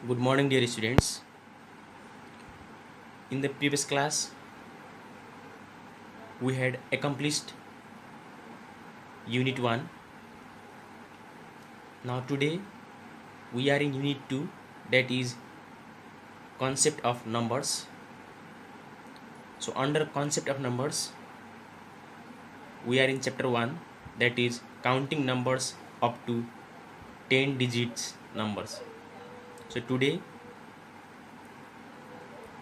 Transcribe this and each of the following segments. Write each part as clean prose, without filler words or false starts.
Good morning, dear students. In the previous class, we had accomplished Unit 1. Now, today, we are in Unit 2, that is Concept of Numbers. So, under Concept of Numbers, we are in Chapter 1, that is Counting Numbers up to 10 digits numbers. So, today,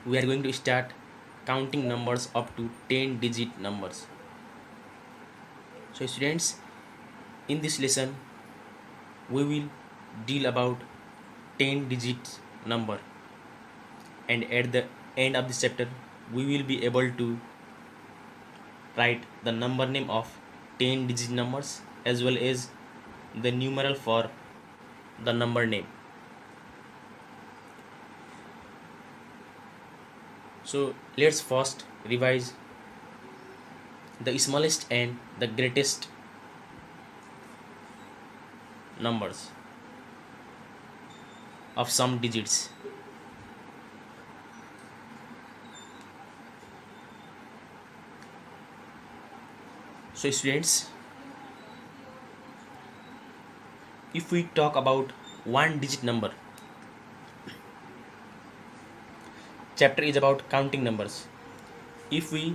we are going to start counting numbers up to 10 digit numbers. So, students, in this lesson, we will deal about 10 digits number, and at the end of this chapter we will be able to write the number name of 10 digit numbers as well as the numeral for the number name. So let's first revise the smallest and the greatest numbers of some digits. So students, if we talk about one digit number, chapter is about counting numbers. If we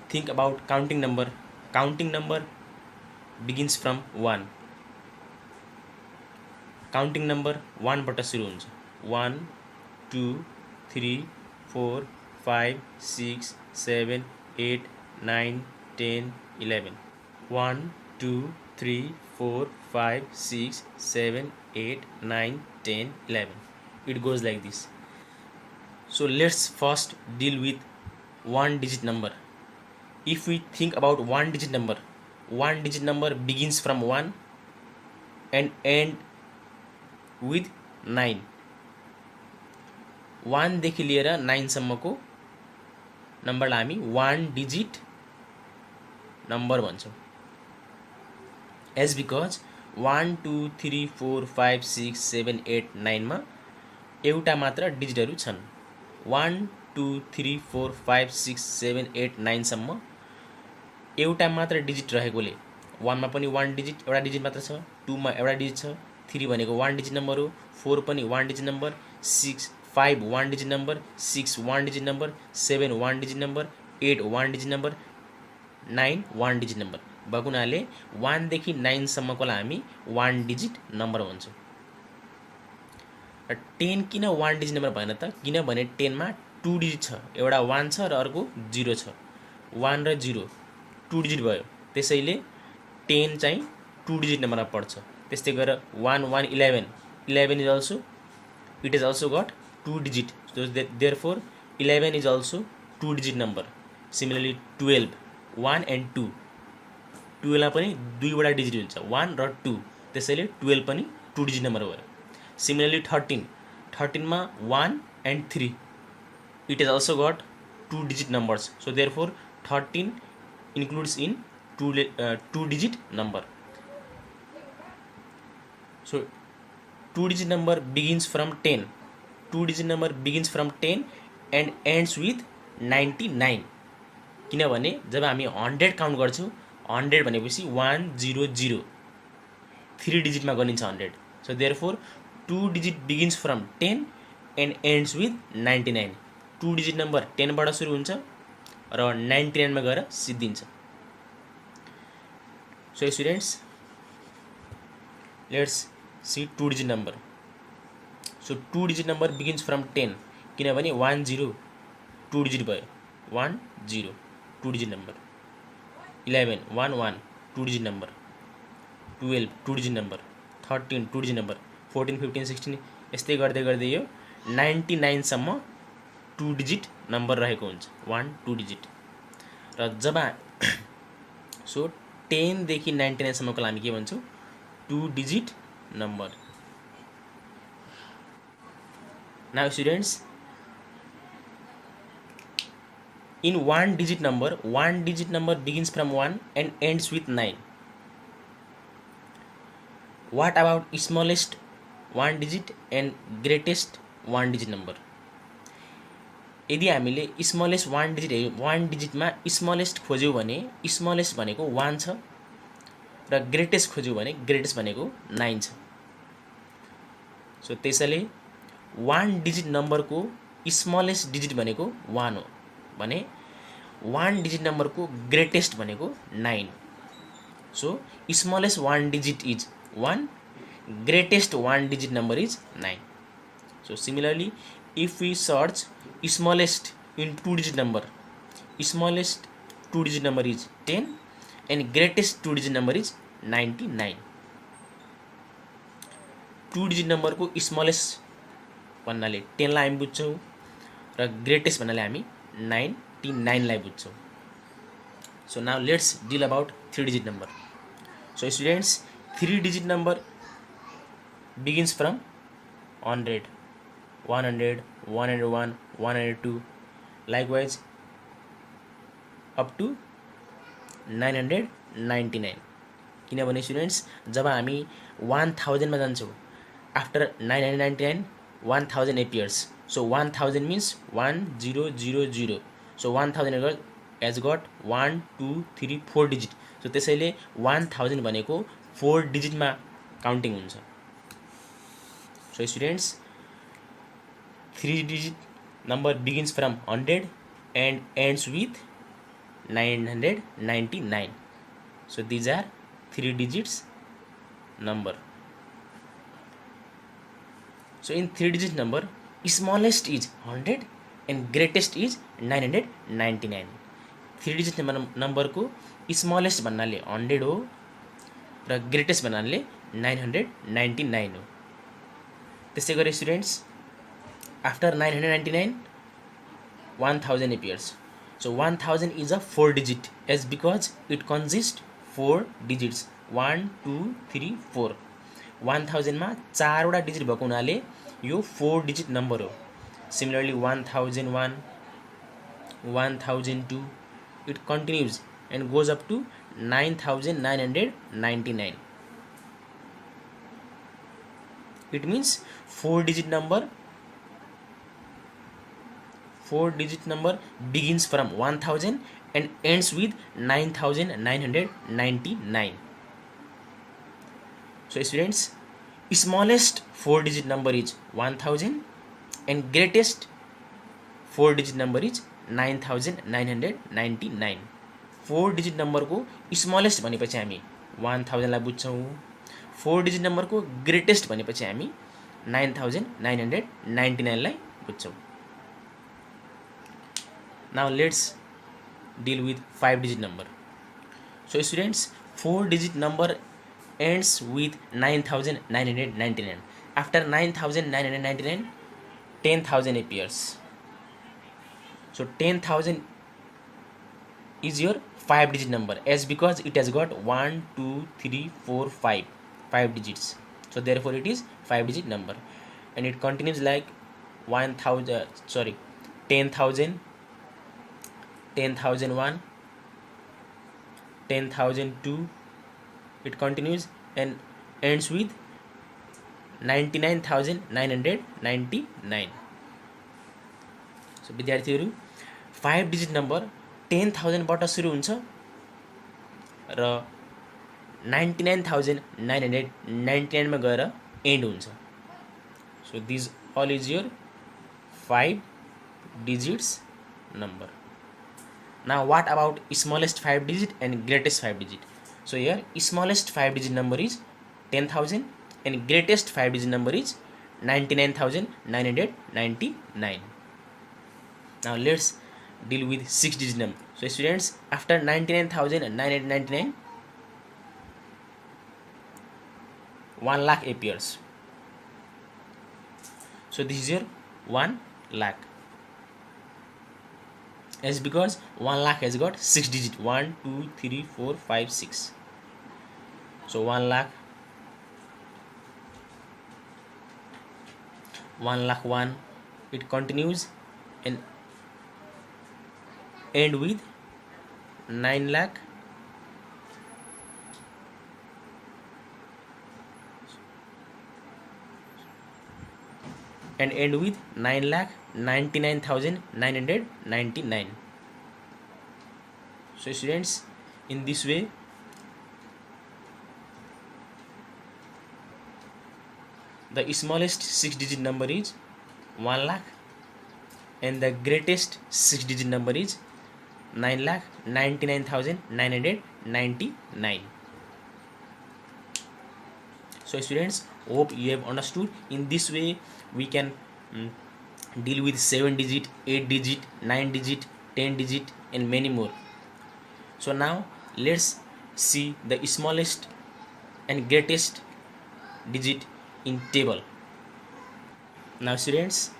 think about counting number begins from 1. Counting number 1 बाट सुरु हुन्छ. 1 2 3 4 5 6 7 8 9 10 11. 1 2 3 4 5 6 7 8 9 10 11. It goes like this. So let's first deal with one digit number. If we think about one digit number begins from 1 and end with 9. 1 देखि लिएर 9 सम्मको नम्बरलाई हामी one digit number भन्छौँ. As because 1 2 3 4 5 6 7 8 9 मा एउटा मात्र डिजिटहरू छन्. 1 2 3 4 5 6 7 8 9 सम्म एउटा मात्र डिजिट रहेकोले 1 मा पनि 1 डिजिट एउटा डिजिट मात्र छ, 2 मा एउटा डिजिट छ, 3 भनेको 1 डिजिट नम्बर हो, 4 पनि 1 digit number, 6 5 1 digit number, 6 1 digit number, 7 1 digit number, 8 1 digit number, 9 1 digit number भएको हुनाले 1 देखि 9 सम्मकोलाई हामी 1 डिजिट नम्बर भन्छौँ. र 10 किन 1 डिजिट नम्बर भएन त? किनभने 10 मा 2 डिजिट छ, एउटा 1 छ र अर्को 0 छ. 1 र 0 2 डिजिट भयो, त्यसैले 10 चाहिँ 2 डिजिट नम्बरमा पर्छ. त्यस्तै गरेर 1 1 11 11 is also, it is also got 2 digit, so therefore 11 is also 2 digit number. Similarly 12 1 and 2, 12 मा पनि दुईवटा डिजिट हुन्छ, 1 र 2, त्यसैले 12 पनि 2 डिजिट नम्बर भयो. Similarly 13 मा 1 and 3, it has also got 2 digit numbers, so therefore 13 includes in 2 digit number. So 2 digit number begins from 10. 2 digit number begins from 10 and ends with 99. किनभने जब हामी 100 काउन्ट गर्छौँ, 100 भनेपछि 100 3 डिजिटमा गनिन्छ 100. So therefore 2 digit begins from 10 and ends with 99. 2 digit number 10 बाट सुरु हुन्छ र 99 मा गएर सिद्धिन्छ. So students, let's see 2 digit number. So 2 digit number begins from 10 किनभने 10 2 digit भयो, 10 2 digit number, 11 11 2 digit number, 12 2 digit number, 13 2 digit number, 14 15 16 यस्तै गर्दै गर्दै यो 99 सम्म 2 digit नम्बर रहेको हुन्छ, 1 2 digit. र जब सो 10 देखि 99 सम्मको हामी के भन्छौँ? 2 digit number. Now students, in one digit number begins from 1 and ends with 9. What about smallest 1 digit end greatest 1 digit number. यदि हामीले स्मलेस्ट 1 डिजिटमा स्मलेस्ट खोज्यौँ भने स्मलेस्ट भनेको 1 छ र ग्रेटेस्ट खोज्यौँ भने ग्रेटेस्ट भनेको 9 छ। सो त्यसैले 1 डिजिट नम्बरको स्मलेस्ट डिजिट भनेको 1 हो भने 1 डिजिट नम्बरको ग्रेटेस्ट भनेको 9। सो smallest 1 digit is 1, greatest 1 digit number is 9. So similarly, if we search smallest in 2 digit number, smallest 2 digit number is 10 and greatest 2 digit number is 99. 2 digit number को smallest भन्नाले 10 लाई हामी बुझ्छौं र greatest भन्नाले हामी 99 लाई बुझ्छौं। So now let's deal about 3 digit number. So students, 3 digit number begins from 100, 100, 101, 102, likewise up to 999. किनभने students जब हामी 1000 मा जान्छौं after 999 1000 appears. So 1000 means 1000. So 1000 has got 1 2 3 4 digit. So त्यसैले 1000 भनेको 4 digit मा काउन्टिङ हुन्छ। So students, 3 digit number begins from 100 and ends with 999. So these are 3 digits number. So in 3 digit number, smallest is 100 and greatest is 999. 3 digit number को smallest भन्नाले 100 हो र greatest भन्नाले 999 हो। त्यसै गरी students after 999 1000 appears. So 1000 is a 4 digit as because it consists 4 digits 1 2 3 4. 1000 मा 4 वटा digit भएको हुनाले यो 4 digit नम्बर हो। Similarly 1001, 1002, it continues and goes up to 9999. It means 4 digit number begins from 1000 and ends with 9999. So students, smallest 4 digit number is 1000 and greatest 4 digit number is 9999. 4 digit number को smallest भनेपछि हामी 1000 लाई बुझ्छौं। 4 digit number को greatest भनेपछि हामी 9999 लाई बुझ्छौं। Now let's deal with 5 digit number. So students, 4 digit number ends with 9999. After 9999 10,000 appears. So 10,000 is your 5 digit number as because it has got 1 2 3 4 5 digits. So therefore it is 5 digit number and it continues like 10,000, 10,001, 10,002. It continues and ends with 99,999. So विद्यार्थीहरु 5 digit number 10,000 बाट सुरु हुन्छ र 99,999 मा गएर end हुन्छ। So this all is your 5 digits number. Now what about smallest 5 digit and greatest 5 digit? So here smallest 5 digit number is 10,000 and greatest 5 digit number is 99,999. Now let's deal with 6 digit number. So students, after 99,999 1 lakh appears. So this is your 1 lakh as because 1 lakh has got 6 digit 1 2 3 4 5 6. So 1 lakh, 1 lakh 1, it continues and end with 9 lakh, and end with 9,99,999. So students, in this way the smallest 6-digit number is 1 lakh and the greatest 6-digit number is 9,99,999. So students, hope you have understood. In this way we can deal with 7-digit, 8-digit, 9-digit, 10-digit and many more. So now let's see the smallest and greatest digit in table. Now students,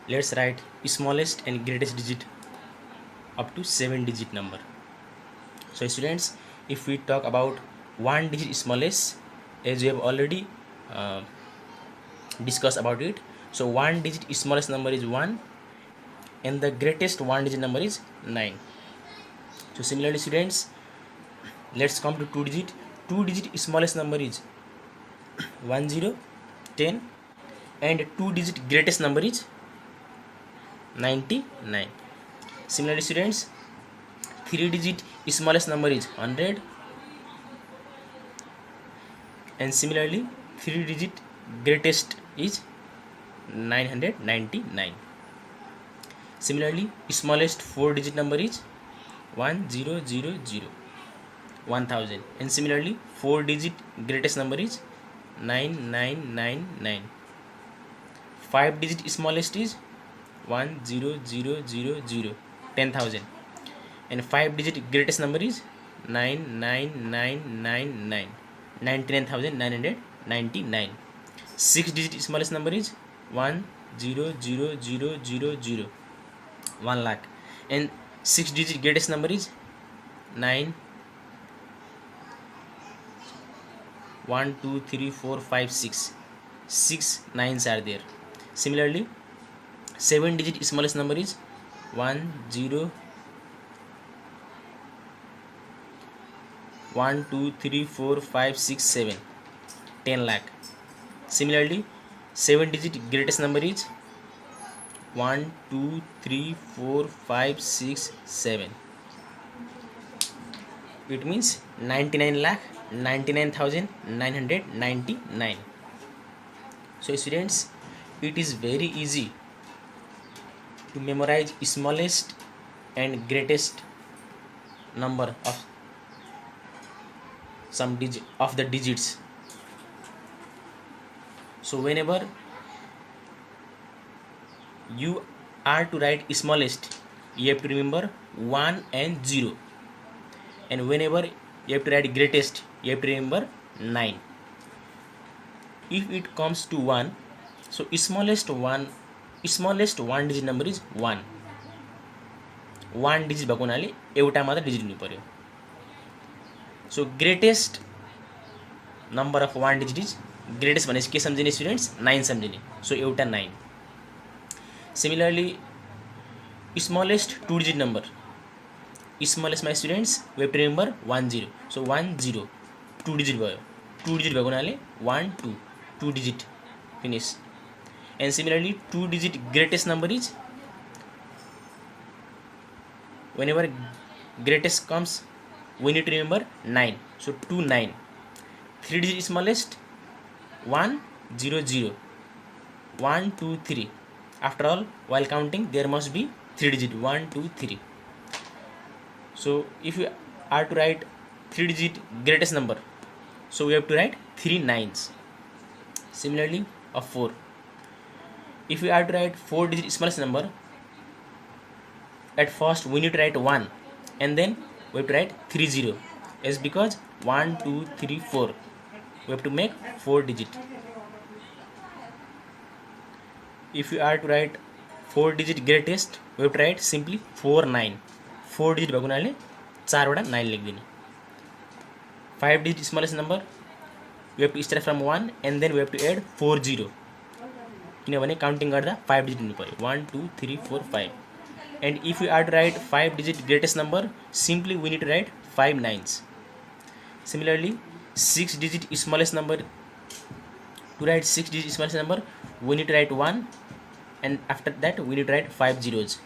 let's write smallest and greatest digit up to 7-digit number. So students, if we talk about 1-digit smallest, as we have already discussed about it. So 1-digit smallest number is 1 and the greatest 1-digit number is 9. So similarly students, let's come to 2-digit. 2-digit smallest number is 10, 10 and 2-digit greatest number is 99. Similarly students, 3-digit smallest number is 100 and similarly 3-digit greatest is 999. Similarly, smallest 4-digit number is 1000, 1000 and similarly 4-digit greatest number is 9999. 5-digit smallest is 10000, 10,000 and 5-digit greatest number is 99999, 99,999. 6-digit smallest number is 100,000, 1 lakh and 6-digit greatest number is 9. 1 2 3 4 5 6, 6 nines are there. Similarly 7-digit smallest number is 1 0 1 2 3 4 5 6 7, 10 lakh. Similarly 7-digit greatest number is 1 2 3 4 5 6 7. It means 99 lakh 99,999. So students, it is very easy to memorize smallest and greatest number of some digit of the digits. So whenever you are to write smallest, you have to remember 1 and 0, and whenever you have to write greatest, you have to remember 9. If it comes to 1, so smallest 1 digit number is 1. 1 digit भएको हुनाले एउटा मात्र digit हुनु पर्यो. So greatest number of 1 digit is greatest भनेपछि के सम्झिने students, 9 सम्झिने. So एउटा 9. Similarly smallest 2 digit number, smallest my students, we have to remember 10. So 10 2 digit भयो. 2 digit भएको हुनाले 1 2, 2 digit finish. And similarly 2 digit greatest number is, whenever greatest comes we need to remember 9. So 2 9. 3 digit smallest 1 0 0, 1 2 3. After all, while counting there must be 3 digit 1 2 3. So if you are to write 3 digit greatest number, so we have to write 3 nines. Similarly a 4. If we are to write 4 digit smallest number, at first we need to write 1 and then we have to write 3 0, is because 1 2 3 4 we have to make 4 digit. If you are to write 4 digit greatest, we have to write simply 4 9. 4 digit भएको हुनाले 4 वटा 9 लेखिदिने. 5 digit smallest number, we have to start from 1 and then we have to add 4 0, किनभने counting गर्दा 5 digit हुनु पर्यो. 1 2 3 4 5. And if we are to write 5 digit greatest number, simply we need to write 5 nines. Similarly 6 digit smallest number, to write 6 digit smallest number we need to write 1 and after that we need to write 5 zeros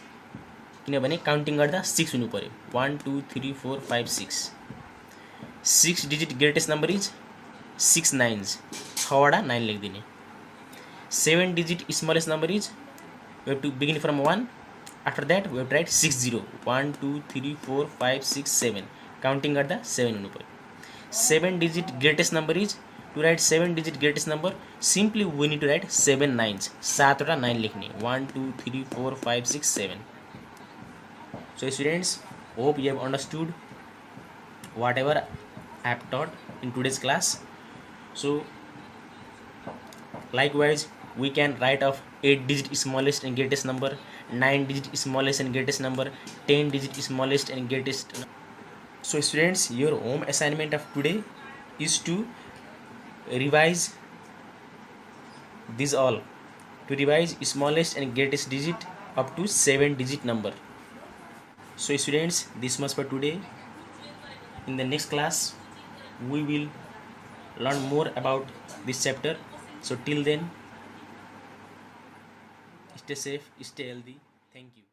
किनभने counting गर्दा 6 हुनु पर्यो 1 2 3 4 5 6 6 digit greatest number is 6 nines 6 वटा 9 लेखिदिने 7 digit smallest number is we have to begin from 1 after that we have to write 6 0 1 2 3 4 5 6 7 counting गर्दा 7 हुनु पर्यो 7 digit greatest number is to write 7 digit greatest number simply we need to write 7 nines 7 वटा 9 लेख्ने 1 2 3 4 5 6 7 So students, hope you have understood whatever I have taught in today's class. So likewise we can write of 8 digit smallest and greatest number, 9 digit smallest and greatest number, 10 digit smallest and greatest. So students, your home assignment of today is to revise these all, to revise smallest and greatest digit up to 7 digit number. So students, this much for today. In the next class we will learn more about this chapter. So till then, stay safe, stay healthy. Thank you.